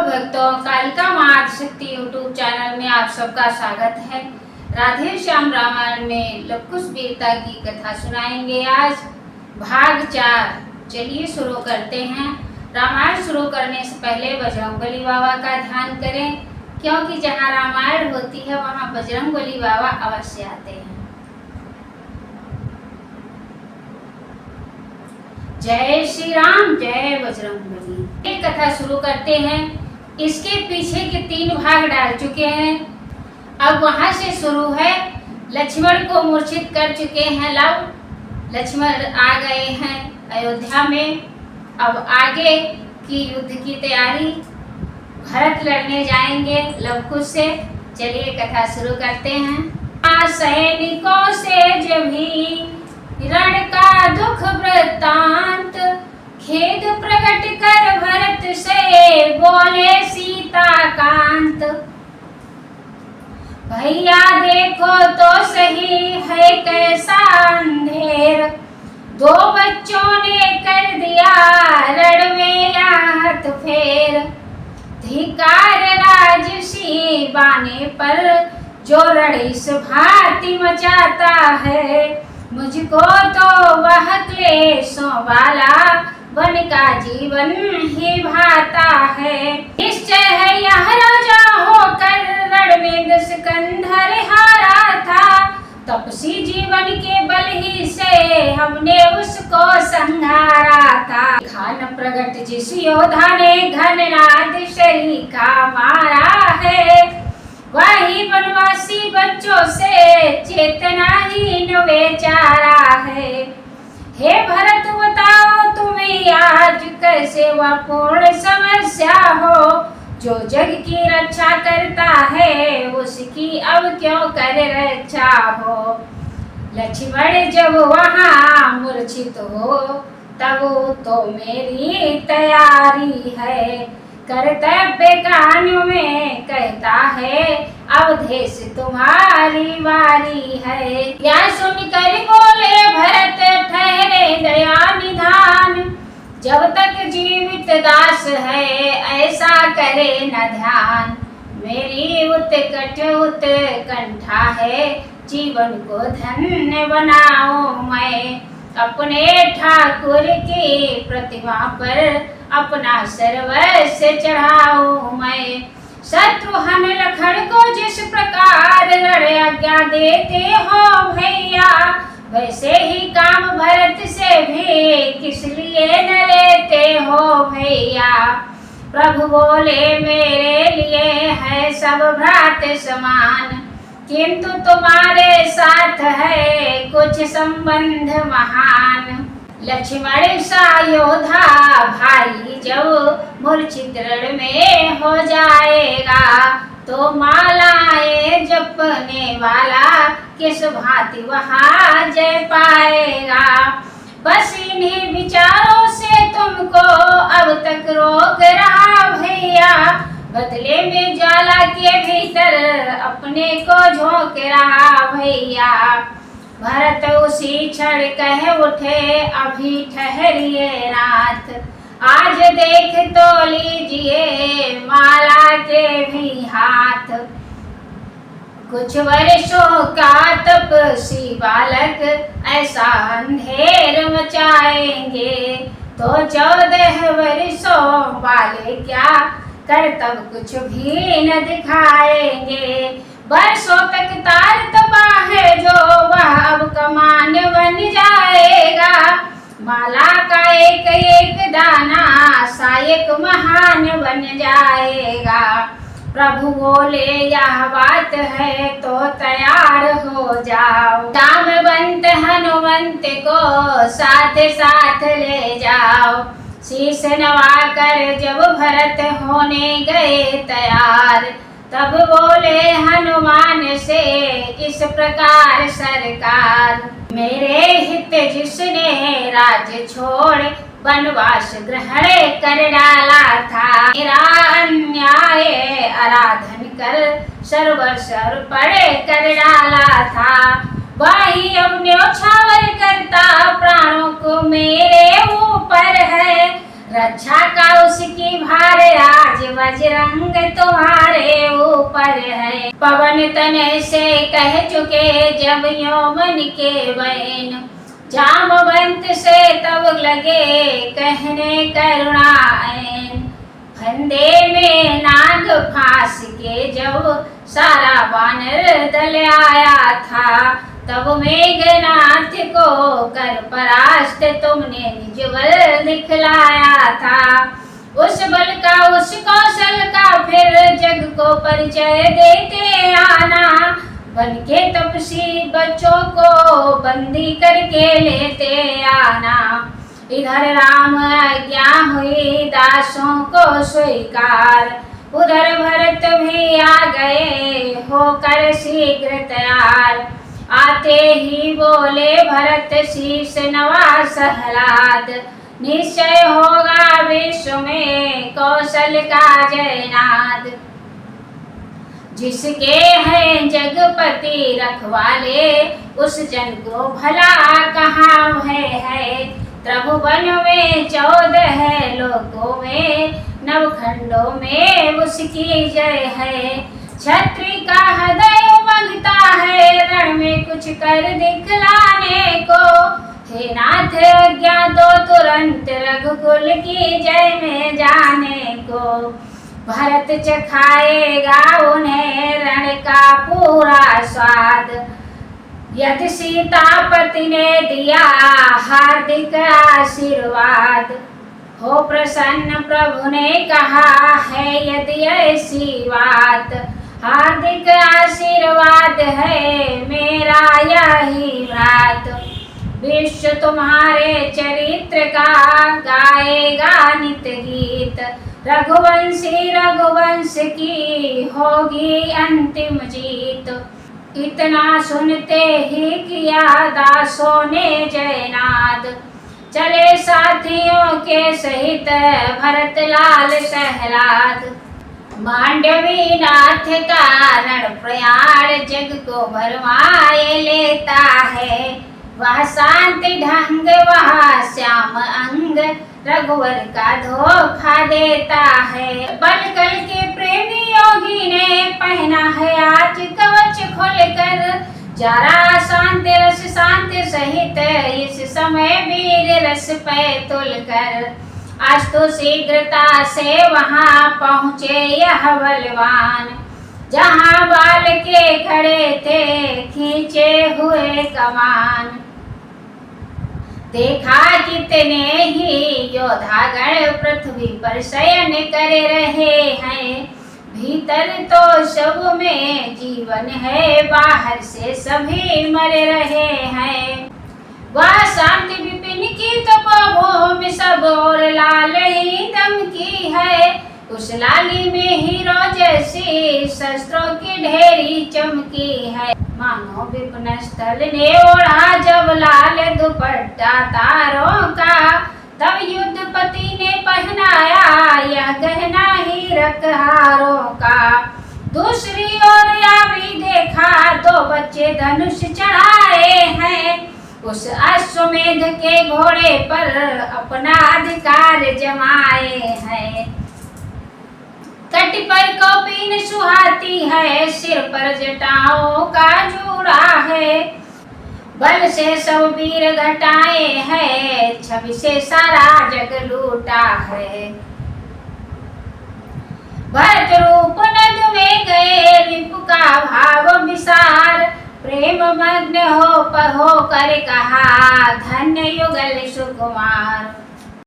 भक्तों, कालिका माँ Adishakti YouTube channel में आप सबका स्वागत है। राधे श्याम रामायण में लव कुश वीरता की कथा सुनाएंगे आज भाग 4। चलिए शुरू करते हैं। रामायण शुरू करने से पहले बजरंगबली बाबा का ध्यान करें, क्योंकि जहाँ रामायण होती है वहाँ बजरंगबली बाबा अवश्य आते हैं। जय श्री राम, जय बजरंगबली। एक कथा शुरू करते हैं। इसके पीछे के 3 भाग डाल चुके हैं। अब वहां से शुरू है। लक्ष्मण को मूर्छित कर चुके हैं लव। लक्ष्मण आ गए हैं अयोध्या में। अब आगे की युद्ध की तैयारी। भरत लड़ने जाएंगे लव कुश से। चलिए कथा शुरू करते हैं। सैनिकों से जब भी रण का दुख वृत्तांत खेद प्रकट कर भरत से बोले सीता कांत। भैया देखो तो सही है कैसा अंधेर, 2 बच्चों ने कर दिया रण में हाथ फेर। धिकार राजसी बाने पर जो रण इस भांति मचाता है, मुझको तो वह क्लेशों वाला वन का जीवन ही भाता है। निश्चय है यह राजा होकर रण में दशकंधर हारा था, तपसी जीवन के बल ही से हमने उसको संहारा था। खान प्रगट जिस योद्धा ने घननाद शरीका मारा है, वही वनवासी बच्चों से चेतनाहीन बेचारा है। हे भरत बताओ तुम्हें आज कैसे वह पूर्ण समस्या हो, जो जग की रक्षा करता है उसकी अब क्यों कर रक्षा हो। लक्ष्मण जब वहाँ मूर्छित हो तब तो मेरी तैयारी है, कर्तव्य कानों में कहता है अवधेश तुम्हारी बारी है। यह सुनकर बोले भरत ठहरे दया निधान, जब तक जीवित दास है ऐसा करे न ध्यान। मेरी उत्कट उत्कंठा है जीवन को धन्य बनाऊं मैं, अपने ठाकुर की प्रतिमा पर अपना सर्वस्व चढ़ाऊं मैं। शत्रुघ्न लखन को जिस प्रकार रण आज्ञा देते हो भैया, वैसे ही काम भरत से भी किस लिए न लेते हो भैया। प्रभु बोले मेरे लिए है सब भ्रात समान, किंतु तुम्हारे साथ है कुछ संबंध महान। लक्ष्मण सा योद्धा भाई जब मूर्छित रण में हो जाएगा, तो मालाएं जपने वाला किस भांति वहाँ जय पाएगा। बस इन्हीं विचारों से तुमको अब तक रोक रहा भैया, बदले में ज्वाला के भीतर अपने को झोंक रहा भैया। भरत उसी क्षण कह उठे अभी ठहरिए नाथ, आज देख तो लीजिए माला के भी हाथ। कुछ वर्षों का तपस्वी बालक ऐसा अंधेर मचाएंगे, तो 14 वर्षों वाले क्या कर्तव्य कुछ भी न दिखाएंगे। बरसों तक तार तपा है जो वह अब कमान बन जाएगा, माला का एक एक दाना सहायक महान बन जाएगा। प्रभु बोले यह बात है तो तैयार हो जाओ, जामवंत हनुमंत को साथ साथ ले जाओ। शीश नवाकर जब भरत होने गए तैयार, तब बोले हनुमान से इस प्रकार सरकार। मेरे हित जिसने राज्य छोड़ वनवास ग्रहण कर डाला था, मेरा अन्याय आराधन कर सर्वस्व पड़े कर डाला था, वही अब न्योछावर करता प्राणों को मेरे ऊपर है। रक्षा का उसकी भार आज बजरंग तुम्हारे ऊपर है। पवन तनय से कह चुके जब यौवन के बैन, जामवंत से तब लगे कहने करुणाएं। फंदे में नाग फांस के जब सारा वानर दल आया था, तब मेघनाथ को कर परास्त तुमने निज बल दिखलाया था। उस बल का उस कौशल का फिर जग को परिचय देते आना, बन के तपसी बच्चों को बंदी करके लेते आना। इधर राम आज्ञा हुई दासों को स्वीकार, उधर भरत भी आ गए होकर शीघ्र तैयार। आते ही बोले भरत शीश नवा सहलाद, निश्चय होगा विश्व में कौशल का जयनाद। जिसके हैं जगपति रखवाले, उस जन को भला कहाँ भय है। त्रिभुवन में 14 लोकों में, नवखंडों में उसकी जय है। क्षत्रिय का हृदय उमंगता है रण में कुछ कर दिखलाने को। हे नाथ आज्ञा दो तुरंत रघुकुल की जय में जाने को। भरत चखाएगा उन्हें रण का पूरा स्वाद, यदि सीतापति ने दिया हार्दिक आशीर्वाद। हो प्रसन्न प्रभु ने कहा है यदि ऐसी बात, हार्दिक आशीर्वाद है मेरा यही बात। विश्व तुम्हारे चरित्र का गाएगा नित गीत, रघुवंशी रघुवंश की होगी अंतिम जीत। इतना सुनते ही किया दासों ने जयनाद, चले साथियों के सहित भरत लाल सहलाद। मांडवी नाथ का रण प्रयाण जग को भरमाए लेता है, वह शांति ढंग वह श्याम अंग रघुवर का धोखा देता है। बलकल के प्रेमी योगी ने पहना है आज कवच खोलकर, जरा शांति रस शांति सहित इस समय वीर रस पे तुलकर। आज तो शीघ्रता से वहां पहुँचे यह बलवान, जहां बाल के खड़े थे खींचे हुए कमान। देखा कितने ही योधागण पृथ्वी पर शयन कर रहे हैं, भीतर तो सब में जीवन है बाहर से सभी मर रहे हैं। वह शांति विपिन की तपोभूमि सब और लाल ही दम की है, उस लाली में हीरो जैसी शस्त्रों की ढेरी चमकी है। मानो विपिन स्थल ने ओढ़ा जब लाल दुपट्टा तारों का, तब युद्धपति ने पहनाया यह गहना हीरक हारों का। दूसरी ओर या भी देखा दो बच्चे धनुष चढ़ाए हैं, उस अश्वमेध के घोड़े पर अपना अधिकार जमाए हैं। कट पर कौपीन सुहाती है, सिर पर जटाओं का जूड़ा है। बल से सब वीर घटाए हैं, छवि से सारा जग लूटा है। भरत रूप नद में गए रिपु का भाव विसार, प्रेम मग्न हो कर कहा धन्य युगल सुकुमार।